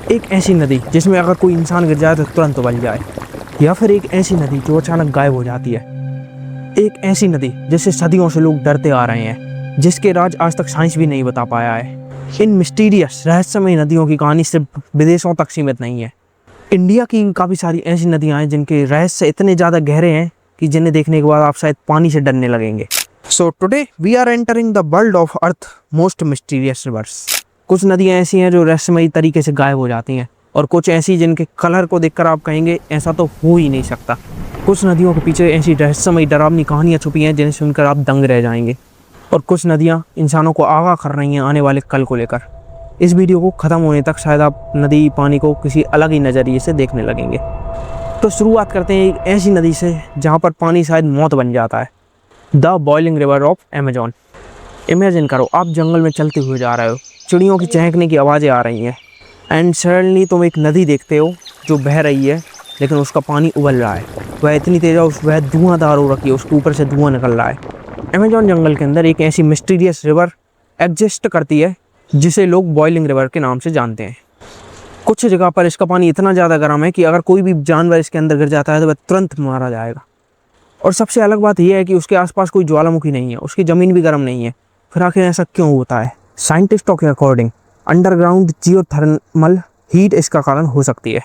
एक ऐसी नदी जिसमें अगर कोई इंसान गिर जाए तो तुरंत उबल जाए, या फिर एक ऐसी नदी जो अचानक गायब हो जाती है। एक ऐसी नदी जिससे सदियों से लोग डरते आ रहे हैं, जिसके राज आज तक साइंस भी नहीं बता पाया है। इन मिस्टीरियस रहस्यमय नदियों की कहानी सिर्फ विदेशों तक सीमित नहीं है। इंडिया की काफ़ी सारी ऐसी नदियाँ हैं जिनके रहस्य इतने ज़्यादा गहरे हैं कि जिन्हें देखने के बाद आप शायद पानी से डरने लगेंगे। So today we are entering the world of earth most mysterious rivers. कुछ नदियाँ ऐसी हैं जो रहस्यमयी तरीके से गायब हो जाती हैं, और कुछ ऐसी जिनके कलर को देखकर आप कहेंगे ऐसा तो हो ही नहीं सकता। कुछ नदियों के पीछे ऐसी रहस्यमयी डरावनी कहानियाँ छुपी हैं जिन्हें सुनकर आप दंग रह जाएंगे। और कुछ नदियाँ इंसानों को आगाह कर रही हैं आने वाले कल को लेकर। इस वीडियो को ख़त्म होने तक शायद आप नदी पानी को किसी अलग ही नज़रिए से देखने लगेंगे। तो शुरुआत करते हैं एक ऐसी नदी से जहाँ पर पानी शायद मौत बन जाता है, the boiling river of Amazon. Imagine करो आप जंगल में चलते हुए जा रहे हो, चिड़ियों की चहकने की आवाज़ें आ रही हैं, एंड सडनली तुम एक नदी देखते हो जो बह रही है, लेकिन उसका पानी उबल रहा है। वह इतनी तेज़ है, वह धुआंधार हो रखी है, उसके ऊपर से धुआं निकल रहा है। अमेजॉन जंगल के अंदर एक ऐसी मिस्टीरियस रिवर एग्जिस्ट करती है जिसे लोग बॉइलिंग रिवर के नाम से जानते हैं। कुछ जगह पर इसका पानी इतना ज़्यादा गर्म है कि अगर कोई भी जानवर इसके अंदर गिर जाता है तो वह तुरंत मारा जाएगा। और सबसे अलग बात यह है कि उसके आसपास कोई ज्वालामुखी नहीं है, उसकी ज़मीन भी गर्म नहीं है। फिर आखिर ऐसा क्यों होता है? साइंटिस्टों के अकॉर्डिंग अंडरग्राउंड जियोथर्मल हीट इसका कारण हो सकती है,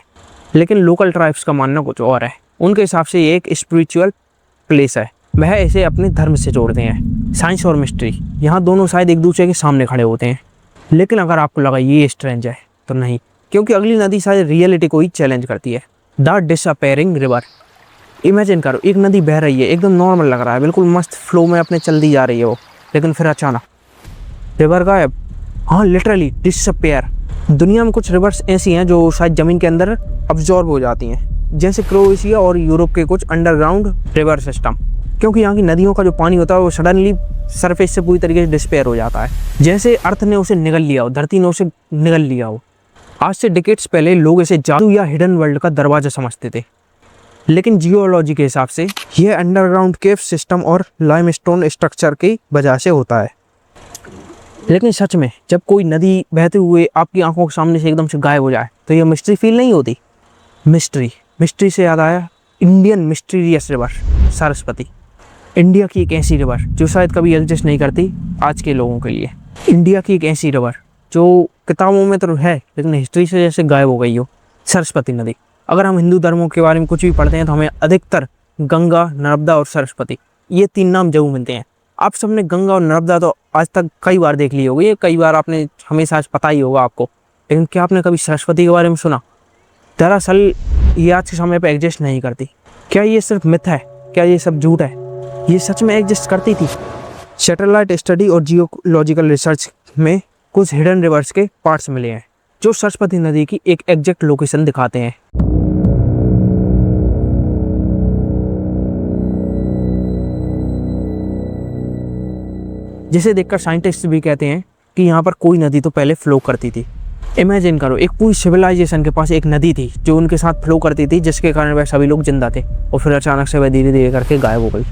लेकिन लोकल ट्राइब्स का मानना कुछ और है। उनके हिसाब से ये एक स्पिरिचुअल प्लेस है, वह इसे अपने धर्म से जोड़ते हैं। साइंस और मिस्ट्री यहाँ दोनों शायद एक दूसरे के सामने खड़े होते हैं। लेकिन अगर आपको लगा ये स्ट्रेंज है तो नहीं, क्योंकि अगली नदी शायद रियलिटी को ही चैलेंज करती है, द डिसअपेयरिंग रिवर। इमेजिन करो एक नदी बह रही है, एकदम नॉर्मल लग रहा है, बिल्कुल मस्त फ्लो में अपने चल दी जा रही है वो, लेकिन फिर अचानक रिवर गायब। हाँ, लिटरली डिसअपेयर। दुनिया में कुछ रिवर्स ऐसी हैं जो शायद ज़मीन के अंदर अब्जॉर्ब हो जाती हैं, जैसे क्रोएशिया और यूरोप के कुछ अंडरग्राउंड रिवर सिस्टम। क्योंकि यहाँ की नदियों का जो पानी होता है वो सडनली सरफेस से पूरी तरीके से डिस्पेयर हो जाता है, जैसे अर्थ ने उसे निगल लिया हो, धरती ने उसे निगल लिया हो। आज से डिकेड्स पहले लोग इसे जादू या हिडन वर्ल्ड का दरवाजा समझते थे, लेकिन जियोलॉजी के हिसाब से यह अंडरग्राउंड केव सिस्टम और लाइमस्टोन स्ट्रक्चर की वजह से होता है। लेकिन सच में जब कोई नदी बहते हुए आपकी आंखों के सामने से एकदम से गायब हो जाए तो यह मिस्ट्री फील नहीं होती? मिस्ट्री से याद आया Indian mysterious river Saraswati. India की एक ऐसी रिवर जो शायद कभी एग्जिस्ट नहीं करती आज के लोगों के लिए। इंडिया की एक ऐसी रिवर जो किताबों में तो है लेकिन हिस्ट्री से जैसे गायब हो गई हो, सरस्वती नदी। अगर हम हिंदू धर्मों के बारे में कुछ भी पढ़ते हैं तो हमें अधिकतर गंगा, नर्मदा और सरस्वती ये 3 नाम जरूर मिलते हैं। आप सबने गंगा और नर्मदा तो आज तक कई बार देख ली होगी, कई बार आपने हमेशा आज पता ही होगा आपको, लेकिन क्या आपने कभी सरस्वती के बारे में सुना? दरअसल ये आज के समय पर एग्जिस्ट नहीं करती। क्या ये सिर्फ मिथ है? क्या ये सब झूठ है? ये सच में एग्जिस्ट करती थी। सैटेलाइट स्टडी और जियोलॉजिकल रिसर्च में कुछ हिडन रिवर्स के पार्ट्स मिले हैं जो सरस्वती नदी की एक एग्जैक्ट लोकेशन दिखाते हैं। जिसे देखकर साइंटिस्ट भी कहते हैं कि यहाँ पर कोई नदी तो पहले फ्लो करती थी। इमेजिन करो एक पूरी सिविलाइजेशन के पास एक नदी थी जो उनके साथ फ्लो करती थी, जिसके कारण वह सभी लोग जिंदा थे, और फिर अचानक से वह धीरे धीरे करके गायब हो गई।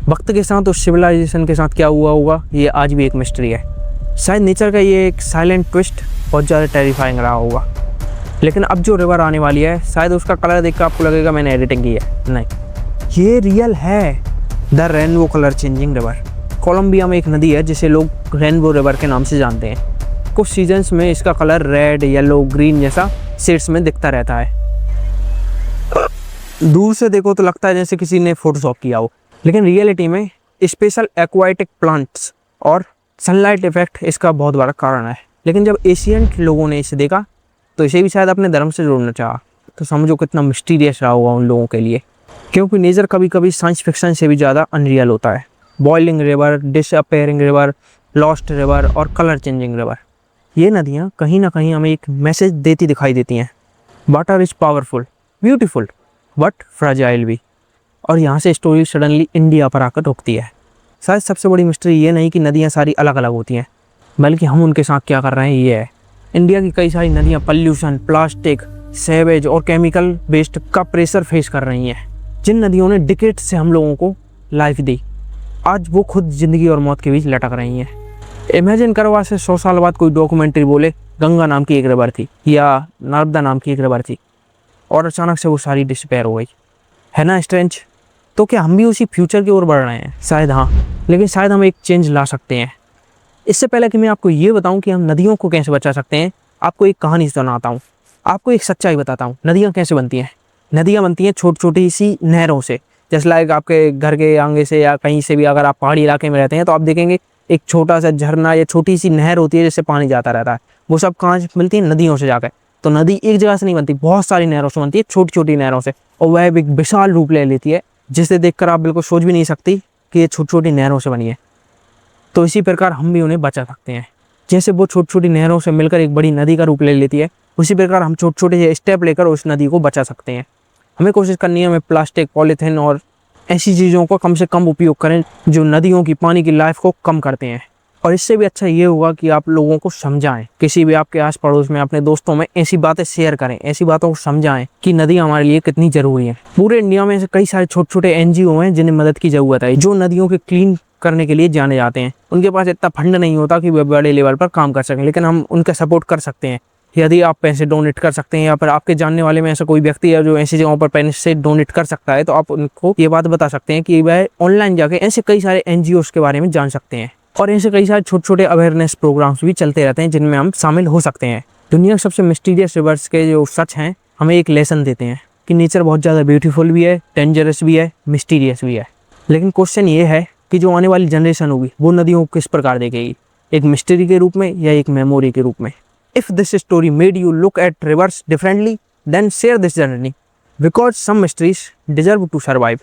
वक्त के साथ उस सिविलाइजेशन के साथ क्या हुआ होगा ये आज भी एक मिस्ट्री है। शायद नेचर का ये एक साइलेंट ट्विस्ट बहुत ज़्यादा टेरिफाइंग रहा होगा। लेकिन अब जो रिवर आने वाली है शायद उसका कलर देखकर आपको लगेगा मैंने एडिटिंग की है, नहीं, ये रियल है, the rainbow colour changing river. Colombia में एक नदी है जिसे लोग रेनबो रिवर के नाम से जानते हैं। कुछ सीजन्स में इसका कलर रेड, येलो, ग्रीन जैसा शेड्स में दिखता रहता है। दूर से देखो तो लगता है जैसे किसी ने फोटोशॉप किया हो, लेकिन रियलिटी में स्पेशल एक्वाटिक प्लांट्स और सनलाइट इफेक्ट इसका बहुत बड़ा कारण है। लेकिन जब एशियंट लोगों ने इसे देखा तो इसे भी शायद अपने धर्म से जोड़ना चाहा, तो समझो कितना मिस्टीरियस रहा होगा उन लोगों के लिए। क्योंकि नेचर कभी कभी साइंस फिक्शन से भी ज़्यादा अनरियल होता है। Boiling river, disappearing river, lost river और कलर चेंजिंग रिवर, ये नदियाँ कहीं ना कहीं हमें एक मैसेज देती दिखाई देती हैं। Water is powerful, beautiful but fragile भी। और यहाँ से स्टोरी सडनली इंडिया पर आकर रुकती है। शायद सबसे बड़ी मिस्ट्री ये नहीं कि नदियाँ सारी अलग अलग होती हैं, बल्कि हम उनके साथ क्या कर रहे हैं ये है। इंडिया की कई सारी नदियाँ पॉल्यूशन, प्लास्टिक, सेवेज और केमिकल वेस्ट का प्रेशर फेस कर रही हैं। जिन नदियों ने डिकेड से हम लोगों को लाइफ दी, आज वो खुद ज़िंदगी और मौत के बीच लटक रही हैं। इमेजिन करो आज से 100 साल बाद कोई डॉक्यूमेंट्री बोले गंगा नाम की एक रिवर थी या नर्मदा नाम की एक रिवर थी, और अचानक से वो सारी डिसअपीयर हो गई। है ना स्ट्रेंज? तो क्या हम भी उसी फ्यूचर की ओर बढ़ रहे हैं? शायद हाँ, लेकिन शायद हम एक चेंज ला सकते हैं। इससे पहले कि मैं आपको ये बताऊं कि हम नदियों को कैसे बचा सकते हैं, आपको एक कहानी सुनाता हूँ, आपको एक सच्चाई बताता हूँ। नदियाँ कैसे बनती हैं? नदियाँ बनती हैं छोटी छोटी सी नहरों से। जैसे लाइक आपके घर के आगे से या कहीं से भी, अगर आप पहाड़ी इलाके में रहते हैं तो आप देखेंगे एक छोटा सा झरना या छोटी सी नहर होती है जिससे पानी जाता रहता है। वो सब कहाँ से मिलती है? नदियों से जाकर। तो नदी एक जगह से नहीं बनती, बहुत सारी नहरों से बनती है, छोटी छोटी नहरों से, और वह एक विशाल रूप ले लेती है जिसे देखकर आप बिल्कुल सोच भी नहीं सकती कि ये छोटी छोटी नहरों से बनी है। तो इसी प्रकार हम भी उन्हें बचा सकते हैं। जैसे वो छोटी छोटी नहरों से मिलकर एक बड़ी नदी का रूप ले लेती है, उसी प्रकार हम छोटे छोटे से स्टेप लेकर उस नदी को बचा सकते हैं। हमें कोशिश करनी है, हमें प्लास्टिक, पॉलीथीन और ऐसी चीज़ों का कम से कम उपयोग करें जो नदियों की पानी की लाइफ को कम करते हैं। और इससे भी अच्छा ये होगा कि आप लोगों को समझाएं, किसी भी आपके आस पड़ोस में, अपने दोस्तों में ऐसी बातें शेयर करें, ऐसी बातों को समझाएं कि नदी हमारे लिए कितनी ज़रूरी है। पूरे इंडिया में ऐसे कई सारे छोटे छोटे NGO हैं जिन्हें मदद की ज़रूरत है, जो नदियों के क्लीन करने के लिए जाने जाते हैं। उनके पास इतना फंड नहीं होता कि वे बड़े लेवल पर काम कर सकें, लेकिन हम उनका सपोर्ट कर सकते हैं। यदि आप पैसे डोनेट कर सकते हैं या फिर आपके जानने वाले में ऐसा कोई व्यक्ति है जो ऐसी जगहों पर पैसे डोनेट कर सकता है, तो आप उनको ये बात बता सकते हैं कि वह ऑनलाइन जाके ऐसे कई सारे NGOs के बारे में जान सकते हैं। और ऐसे कई सारे छोटे छोटे अवेयरनेस प्रोग्राम्स भी चलते रहते हैं जिनमें हम शामिल हो सकते हैं। दुनिया के सबसे मिस्टीरियस रिवर्स के जो सच हैं हमें एक लेसन देते हैं कि नेचर बहुत ज़्यादा ब्यूटीफुल भी है, डेंजरस भी है, मिस्टीरियस भी है। लेकिन क्वेश्चन ये है कि जो आने वाली जनरेशन होगी वो नदियों को किस प्रकार देखेगी, एक मिस्ट्री के रूप में या एक मेमोरी के रूप में। If this story made you look at rivers differently, then share this journey because some mysteries deserve to survive.